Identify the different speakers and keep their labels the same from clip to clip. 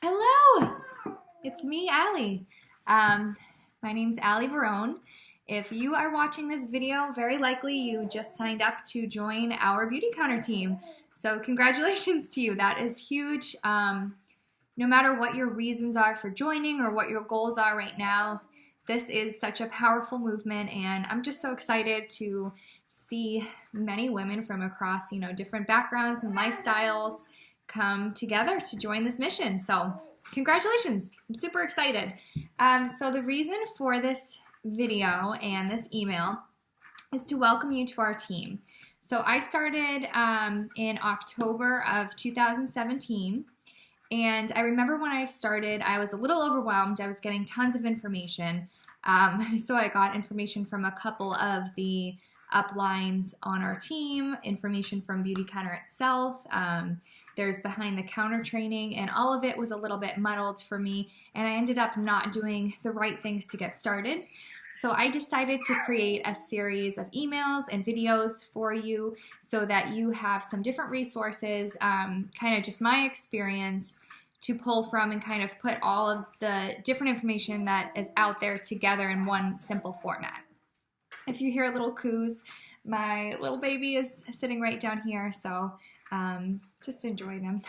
Speaker 1: Hello, it's me, Allie. My name's Allie Barone. If you are watching this video, very likely you just signed up to join our Beautycounter team. So congratulations to you. That is huge. No matter what your reasons are for joining or what your goals are right now, this is such a powerful movement, and I'm just so excited to see many women from across, different backgrounds and lifestyles come together to join this mission. So congratulations, I'm super excited. So the reason for this video and this email is to welcome you to our team. So I started in October of 2017. And I remember when I started, I was a little overwhelmed. I was getting tons of information. So I got information from a couple of the uplines on our team, information from Beautycounter itself. There's behind the counter training, and all of it was a little bit muddled for me, and I ended up not doing the right things to get started. So I decided to create a series of emails and videos for you so that you have some different resources, kind of just my experience to pull from and kind of put all of the different information that is out there together in one simple format. If you hear little coos, my little baby is sitting right down here, so just enjoy them.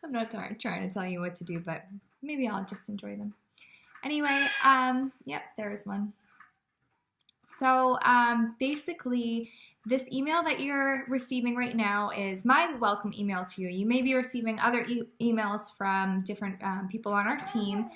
Speaker 1: I'm not trying to tell you what to do, but maybe I'll just enjoy them. Anyway, yep, there's one. So basically, this email that you're receiving right now is my welcome email to you. You may be receiving other emails from different people on our team,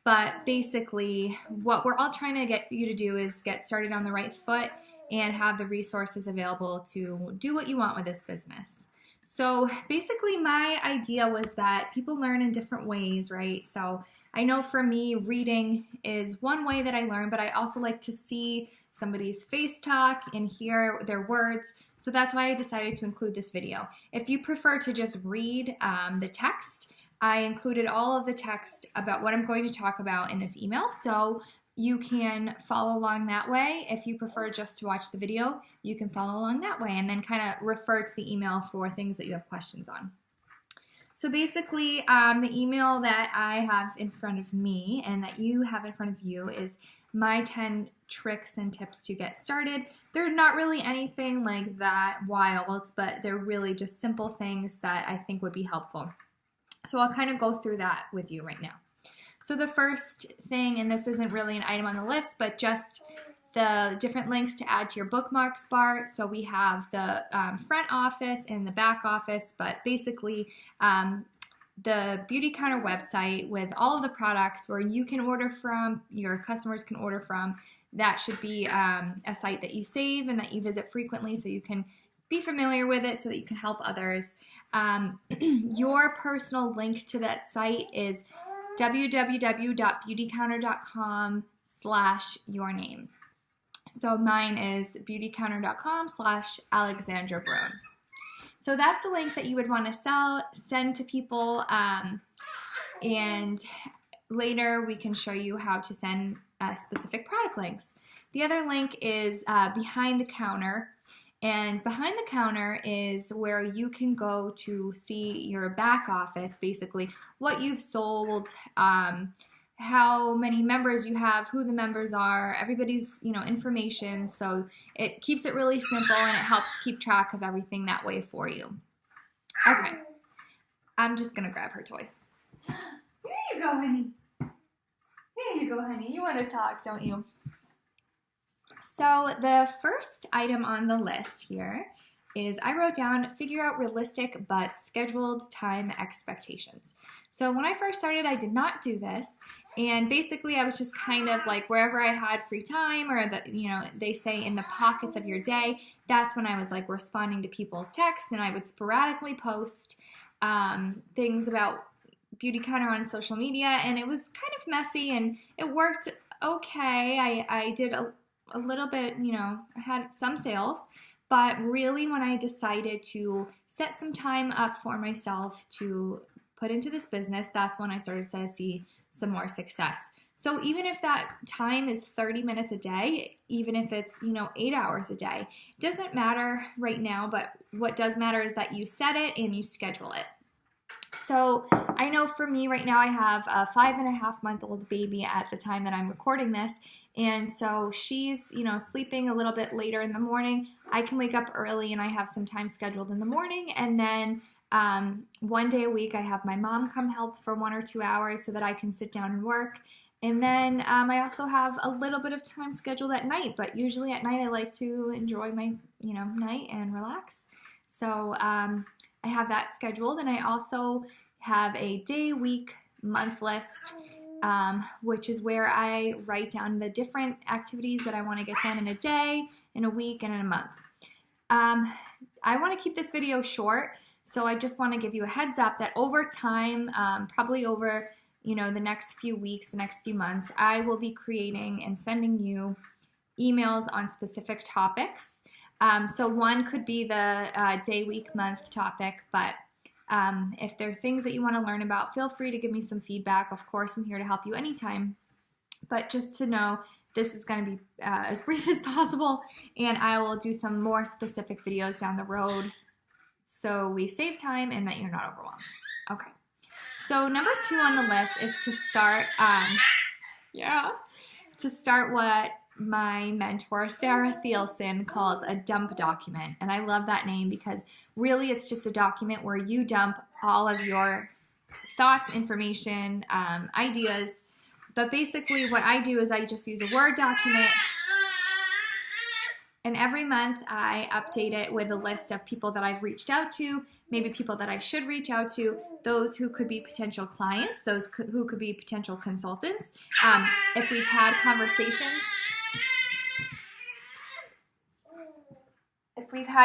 Speaker 1: but basically what we're all trying to get you to do is get started on the right foot and have the resources available to do what you want with this business. So basically my idea was that people learn in different ways, right? So I know for me, reading is one way that I learn, but I also like to see somebody's face talk and hear their words. So that's why I decided to include this video. If you prefer to just read the text, I included all of the text about what I'm going to talk about in this email. So you can follow along that way. If you prefer just to watch the video, you can follow along that way and then kind of refer to the email for things that you have questions on. So basically, the email that I have in front of me and that you have in front of you is my 10 tricks and tips to get started. They're not really anything like that wild, but they're really just simple things that I think would be helpful. So I'll kind of go through that with you right now. So the first thing, and this isn't really an item on the list, but just the different links to add to your bookmarks bar. So we have the front office and the back office, but basically the Beautycounter website with all of the products where you can order from, your customers can order from. That should be a site that you save and that you visit frequently so you can be familiar with it so that you can help others. Your personal link to that site is www.beautycounter.com/yourname. So mine is beautycounter.com/Alexandra Barone. So that's a link that you would want to send to people, and later we can show you how to send specific product links. The other link is behind the counter, and behind the counter is where you can go to see your back office, basically what you've sold, how many members you have, who the members are, everybody's information. So it keeps it really simple and it helps keep track of everything that way for you. Okay, I'm just gonna grab her toy. Here you go, honey. Here you go, honey. You want to talk, don't you? So the first item on the list here is I wrote down figure out realistic but scheduled time expectations. So when I first started, I did not do this. And basically, I was just kind of like wherever I had free time, or they say in the pockets of your day, that's when I was like responding to people's texts, and I would sporadically post things about Beautycounter on social media, and it was kind of messy, and it worked okay. I did a little bit, I had some sales, but really when I decided to set some time up for myself to put into this business, that's when I started to see some more success. So even if that time is 30 minutes a day, even if it's, 8 hours a day, it doesn't matter right now, but what does matter is that you set it and you schedule it. So I know for me right now I have a 5.5-month-old baby at the time that I'm recording this. And so she's, sleeping a little bit later in the morning. I can wake up early and I have some time scheduled in the morning. And then one day a week I have my mom come help for 1 or 2 hours so that I can sit down and work. And then I also have a little bit of time scheduled at night, but usually at night I like to enjoy my, night and relax. So I have that scheduled, and I also have a day, week, month list, which is where I write down the different activities that I want to get done in a day, in a week, and in a month. I want to keep this video short, so I just want to give you a heads up that over time, probably over the next few weeks, the next few months, I will be creating and sending you emails on specific topics. So one could be the day, week, month topic, but if there are things that you want to learn about, feel free to give me some feedback. Of course, I'm here to help you anytime. But just to know, this is going to be as brief as possible, and I will do some more specific videos down the road so we save time and that you're not overwhelmed. Okay. So number 2 on the list is to start, what my mentor, Sarah Thielson, calls a dump document. And I love that name because really it's just a document where you dump all of your thoughts, information, ideas. But basically what I do is I just use a Word document, and every month I update it with a list of people that I've reached out to, maybe people that I should reach out to, those who could be potential clients, those who could be potential consultants. If we've had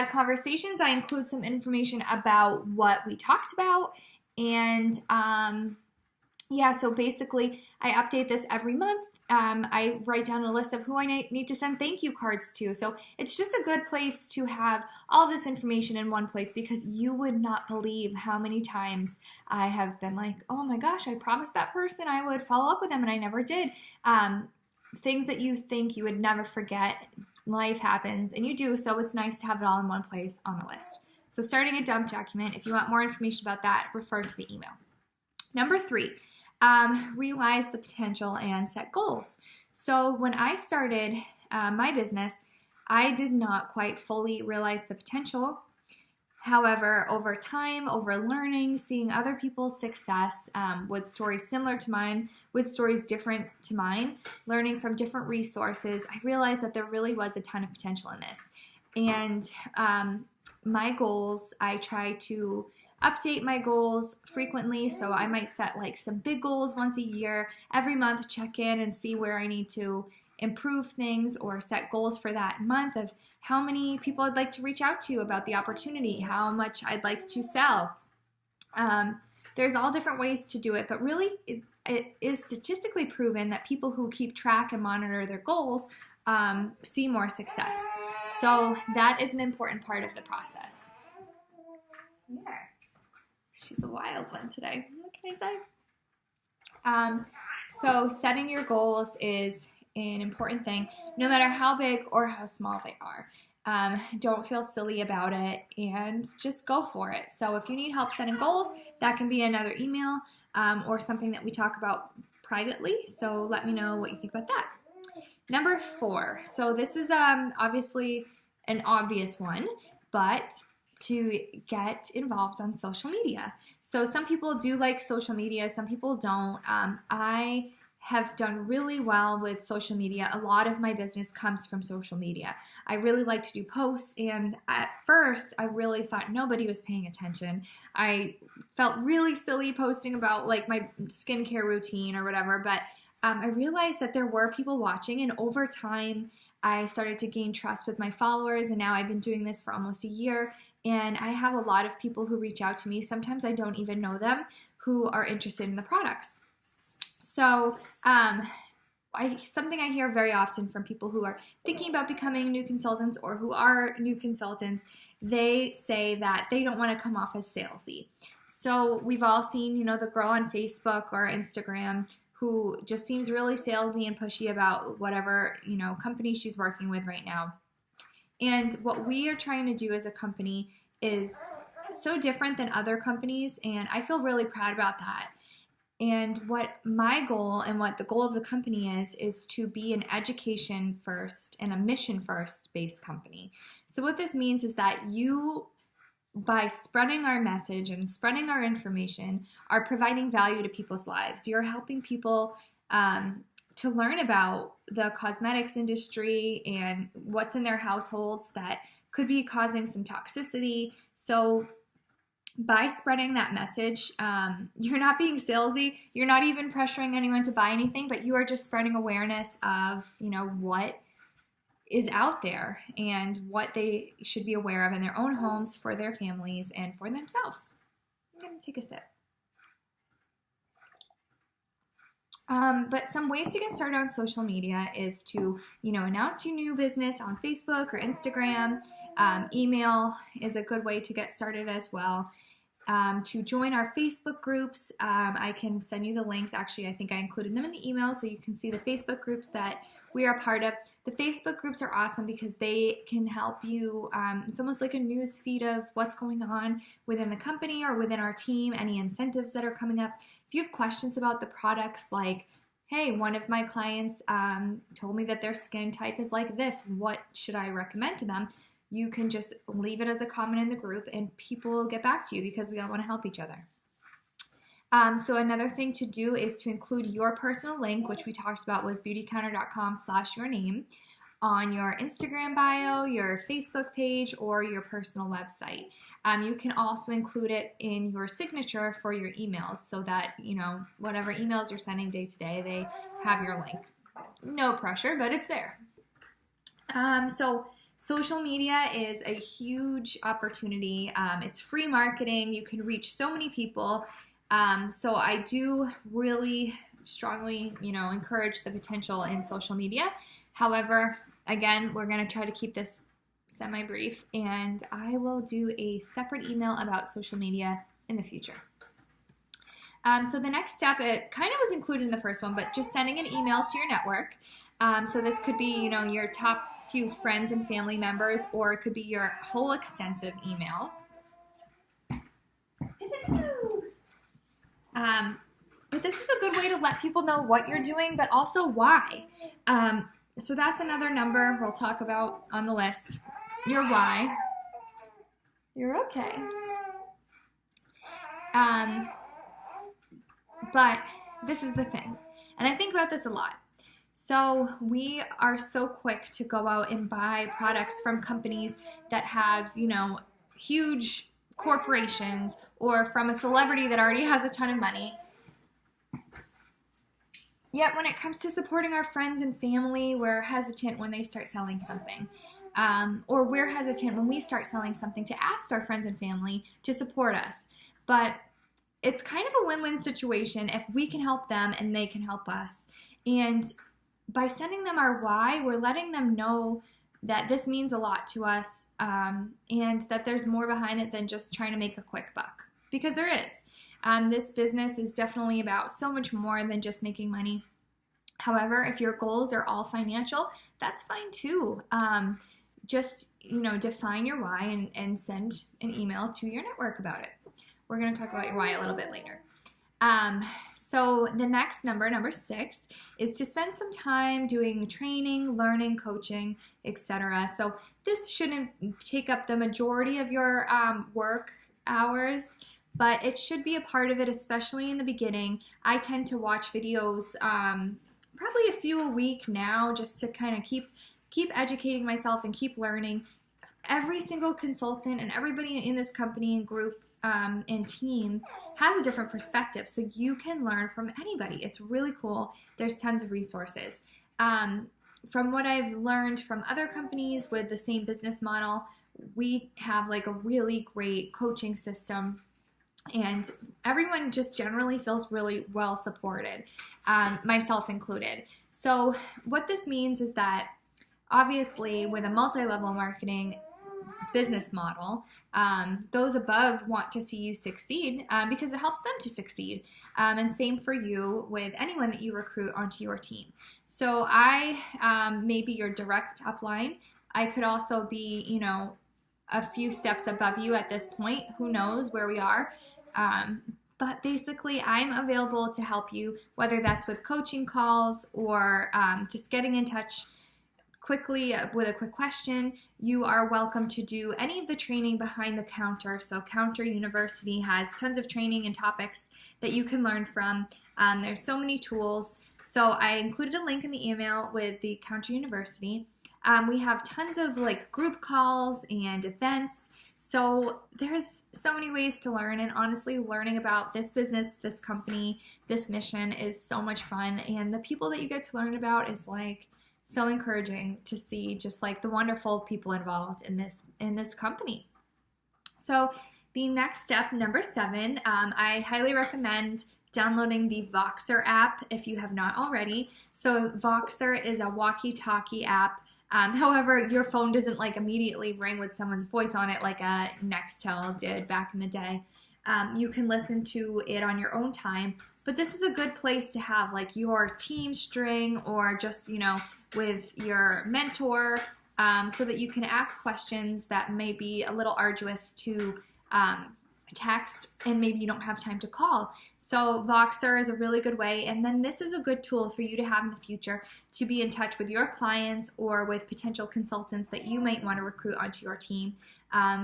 Speaker 1: conversations, I include some information about what we talked about. And so basically I update this every month. I write down a list of who I need to send thank you cards to. So it's just a good place to have all this information in one place, because you would not believe how many times I have been like, oh my gosh, I promised that person I would follow up with them and I never did. Things that you think you would never forget, life happens and you do, so it's nice to have it all in one place on the list. So starting a dump document, if you want more information about that, refer to the email. Number 3. Realize the potential and set goals. So when I started my business, I did not quite fully realize the potential. However, over time, over learning, seeing other people's success with stories similar to mine, with stories different to mine, learning from different resources, I realized that there really was a ton of potential in this. And my goals, I try to update my goals frequently, so I might set like some big goals once a year. Every month, check in and see where I need to improve things, or set goals for that month of how many people I'd like to reach out to about the opportunity, how much I'd like to sell. There's all different ways to do it, but really it is statistically proven that people who keep track and monitor their goals see more success. So that is an important part of the process. Yeah. She's a wild one today. What can I say? So setting your goals is an important thing, no matter how big or how small they are. Don't feel silly about it and just go for it. So if you need help setting goals, that can be another email or something that we talk about privately. So let me know what you think about that. Number 4. So this is obviously an obvious one, but to get involved on social media. So some people do like social media, some people don't. I have done really well with social media. A lot of my business comes from social media. I really like to do posts, and at first I really thought nobody was paying attention. I felt really silly posting about like my skincare routine or whatever, but I realized that there were people watching, and over time I started to gain trust with my followers, and now I've been doing this for almost a year. And I have a lot of people who reach out to me. Sometimes I don't even know them, who are interested in the products. So something I hear very often from people who are thinking about becoming new consultants or who are new consultants, they say that they don't want to come off as salesy. So we've all seen, the girl on Facebook or Instagram who just seems really salesy and pushy about whatever, company she's working with right now. And what we are trying to do as a company is so different than other companies, and I feel really proud about that. And what my goal and what the goal of the company is to be an education first and a mission first based company. So what this means is that you, by spreading our message and spreading our information, are providing value to people's lives. You're helping people to learn about the cosmetics industry and what's in their households that could be causing some toxicity. So by spreading that message, you're not being salesy, you're not even pressuring anyone to buy anything, but you are just spreading awareness of, what is out there and what they should be aware of in their own homes, for their families, and for themselves. I'm going to take a sip. But some ways to get started on social media is to, announce your new business on Facebook or Instagram. Email is a good way to get started as well. To join our Facebook groups, I can send you the links. Actually, I think I included them in the email so you can see the Facebook groups that we are part of. The Facebook groups are awesome because they can help you. It's almost like a news feed of what's going on within the company or within our team, any incentives that are coming up. If you have questions about the products, like, hey, one of my clients told me that their skin type is like this, what should I recommend to them? You can just leave it as a comment in the group and people will get back to you because we all want to help each other. So another thing to do is to include your personal link, which we talked about was beautycounter.com/yourname, on your Instagram bio, your Facebook page, or your personal website. You can also include it in your signature for your emails so that, whatever emails you're sending day to day, they have your link. No pressure, but it's there. So social media is a huge opportunity. It's free marketing. You can reach so many people. So I do really strongly, encourage the potential in social media. However, again, we're going to try to keep this semi-brief, and I will do a separate email about social media in the future. So the next step, it kind of was included in the first one, but just sending an email to your network. So this could be, your top few friends and family members, or it could be your whole extensive email. But this is a good way to let people know what you're doing, but also why. So that's another number we'll talk about on the list. Your why. You're okay. But this is the thing, and I think about this a lot. So we are so quick to go out and buy products from companies that have, huge corporations, or from a celebrity that already has a ton of money. Yet when it comes to supporting our friends and family, we're hesitant when they start selling something. Or we're hesitant when we start selling something to ask our friends and family to support us. But it's kind of a win-win situation if we can help them and they can help us. And by sending them our why, we're letting them know that this means a lot to us, and that there's more behind it than just trying to make a quick buck. Because there is. This business is definitely about so much more than just making money. However, if your goals are all financial, that's fine too. Just, define your why and send an email to your network about it. We're going to talk about your why a little bit later. So the next number 6, is to spend some time doing training, learning, coaching, etc. So this shouldn't take up the majority of your work hours, but it should be a part of it, especially in the beginning. I tend to watch videos, probably a few a week now, just to kind of keep educating myself and keep learning. Every single consultant and everybody in this company and group and team has a different perspective, so you can learn from anybody. It's really cool. There's tons of resources. From what I've learned from other companies with the same business model, we have like a really great coaching system, and everyone just generally feels really well supported, myself included. So what this means is that obviously with a multi-level marketing business model, those above want to see you succeed because it helps them to succeed. And same for you with anyone that you recruit onto your team. So I may be your direct upline. I could also be, a few steps above you at this point. Who knows where we are? But basically, I'm available to help you, whether that's with coaching calls or just getting in touch quickly with a quick question. You are welcome to do any of the training behind the counter. So Counter University has tons of training and topics that you can learn from. There's so many tools. So I included a link in the email with the Counter University. We have tons of like group calls and events. So there's so many ways to learn, and honestly, learning about this business, this company, this mission is so much fun. And the people that you get to learn about is like so encouraging to see, just like the wonderful people involved in this company. So the next step, number 7, I highly recommend downloading the Voxer app if you have not already. So Voxer is a walkie-talkie app. However, your phone doesn't like immediately ring with someone's voice on it like a Nextel did back in the day. You can listen to it on your own time, but this is a good place to have like your team string, or just, you know, with your mentor, so that you can ask questions that may be a little arduous to text, and maybe you don't have time to call. So Voxer is a really good way, and then this is a good tool for you to have in the future to be in touch with your clients or with potential consultants that you might want to recruit onto your team,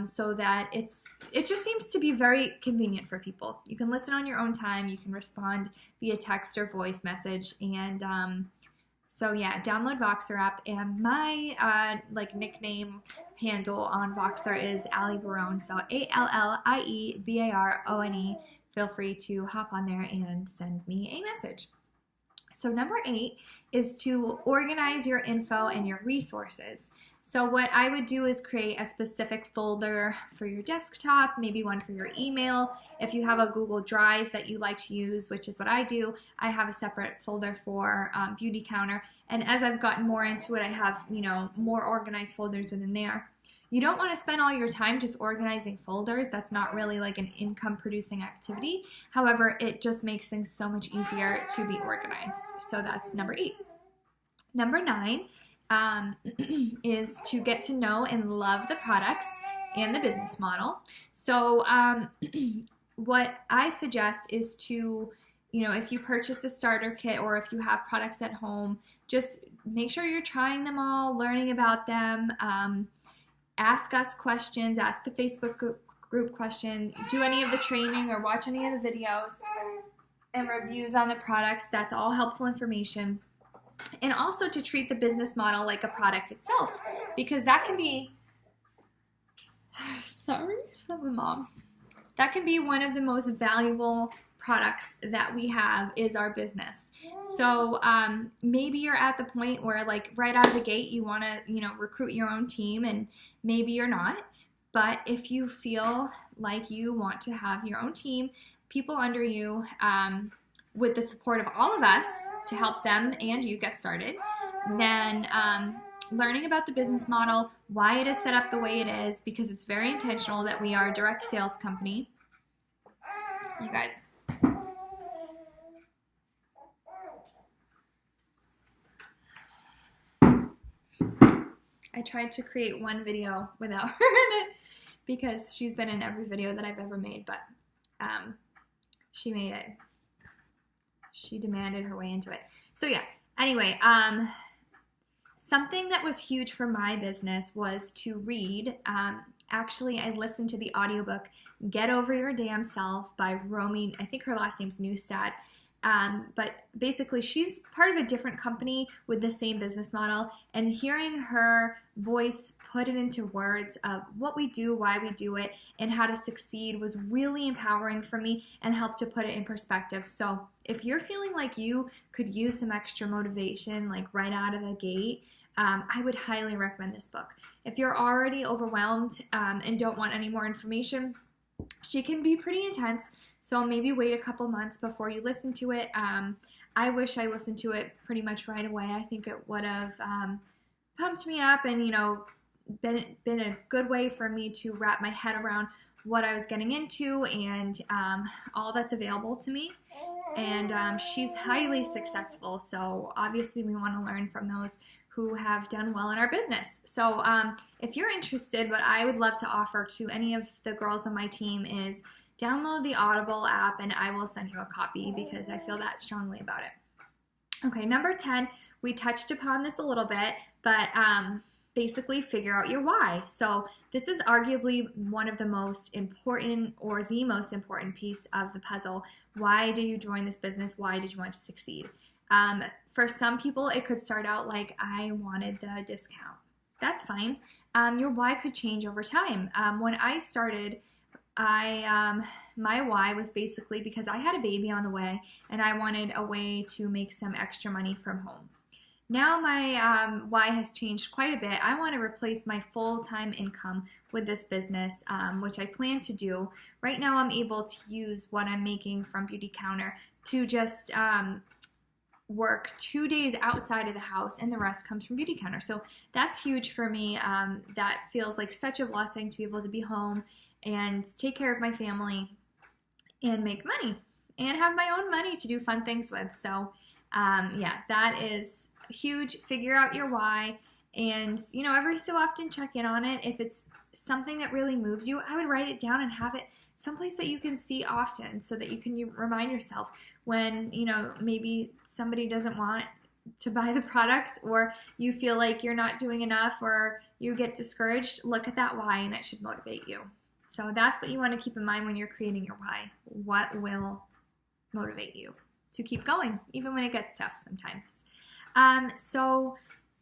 Speaker 1: so that it just seems to be very convenient for people. You can listen on your own time, you can respond via text or voice message, and so yeah, download Voxer app, and my like nickname handle on Voxer is Allie Barone, so ALLIEBARONE. Feel free to hop on there and send me a message. So number 8 is to organize your info and your resources. So what I would do is create a specific folder for your desktop, maybe one for your email. If you have a Google Drive that you like to use, which is what I do, I have a separate folder for Beautycounter. And as I've gotten more into it, I have, you know, more organized folders within there. You don't want to spend all your time just organizing folders. That's not really like an income producing activity. However, it just makes things so much easier to be organized. So that's number 8. Number 9 is to get to know and love the products and the business model. So what I suggest is to, you know, if you purchased a starter kit or if you have products at home, just make sure you're trying them all, learning about them. Ask us questions, ask the Facebook group question, do any of the training or watch any of the videos and reviews on the products. That's all helpful information. And also to treat the business model like a product itself, because that can be, sorry, my mom. That can be one of the most valuable products that we have is our business. So maybe you're at the point where like right out of the gate you want to, you know, recruit your own team, and maybe you're not. But if you feel like you want to have your own team, people under you, with the support of all of us to help them and you get started, then learning about the business model, why it is set up the way it is, because it's very intentional that we are a direct sales company. You guys. I tried to create one video without her in it because she's been in every video that I've ever made, but she made it. She demanded her way into it. So yeah, anyway, something that was huge for my business was to read. Actually, I listened to the audiobook Get Over Your Damn Self by Romy, I think her last name's Neustadt. But basically, she's part of a different company with the same business model, and hearing her voice put it into words of what we do, why we do it, and how to succeed was really empowering for me and helped to put it in perspective. So if you're feeling like you could use some extra motivation, like right out of the gate, I would highly recommend this book. If you're already overwhelmed and don't want any more information, she can be pretty intense, so maybe wait a couple months before you listen to it. I wish I listened to it pretty much right away. I think it would have pumped me up and, you know, been a good way for me to wrap my head around what I was getting into and all that's available to me. And she's highly successful, so obviously we want to learn from those who have done well in our business. So if you're interested, what I would love to offer to any of the girls on my team is download the Audible app and I will send you a copy because I feel that strongly about it. Okay, number 10, we touched upon this a little bit, but basically figure out your why. So this is arguably one of the most important or the most important piece of the puzzle. Why did you join this business? Why did you want to succeed? For some people, it could start out like, I wanted the discount. That's fine. Your why could change over time. When I started, my why was basically because I had a baby on the way and I wanted a way to make some extra money from home. Now my why has changed quite a bit. I want to replace my full-time income with this business, which I plan to do. Right now I'm able to use what I'm making from Beautycounter to just work 2 days outside of the house and the rest comes from Beautycounter. So that's huge for me. That feels like such a blessing to be able to be home and take care of my family and make money and have my own money to do fun things with. So yeah, that is huge. Figure out your why, and every so often check in on it. If it's something that really moves you, I would write it down and have it someplace that you can see often so that you can remind yourself when maybe somebody doesn't want to buy the products or you feel like you're not doing enough or you get discouraged. Look at that why and it should motivate you. So that's what you want to keep in mind when you're creating your why. What will motivate you to keep going even when it gets tough sometimes. So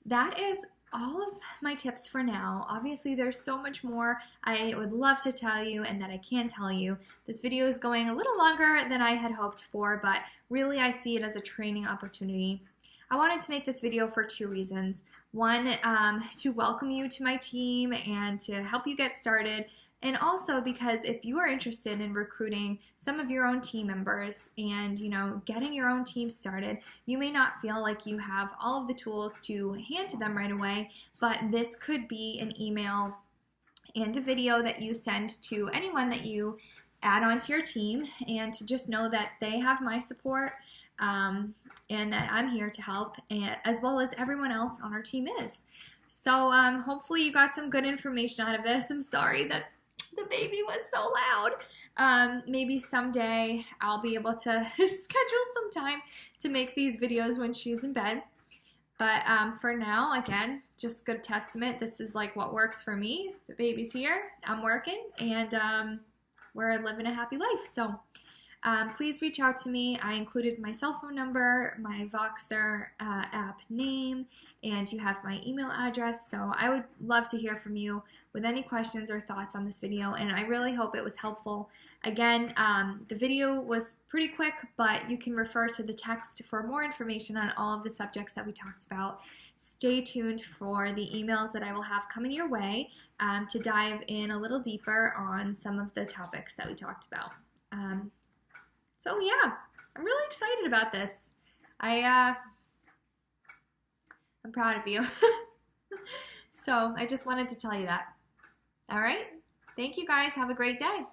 Speaker 1: that is all of my tips for now. Obviously, there's so much more I would love to tell you and that I can tell you. This video is going a little longer than I had hoped for, but really I see it as a training opportunity. I wanted to make this video for 2 reasons. One, to welcome you to my team and to help you get started. And also because if you are interested in recruiting some of your own team members and, getting your own team started, you may not feel like you have all of the tools to hand to them right away, but this could be an email and a video that you send to anyone that you add onto your team, and to just know that they have my support and that I'm here to help, and as well as everyone else on our team is. So hopefully you got some good information out of this. I'm sorry that the baby was so loud. Maybe someday I'll be able to schedule some time to make these videos when she's in bed. But for now, again, just good testament. This is like what works for me. The baby's here, I'm working, and we're living a happy life. So please reach out to me. I included my cell phone number, my Voxer app name, and you have my email address. So I would love to hear from you with any questions or thoughts on this video, and I really hope it was helpful. Again, the video was pretty quick, but you can refer to the text for more information on all of the subjects that we talked about. Stay tuned for the emails that I will have coming your way to dive in a little deeper on some of the topics that we talked about. So yeah, I'm really excited about this. I'm proud of you. So I just wanted to tell you that. All right. Thank you guys. Have a great day.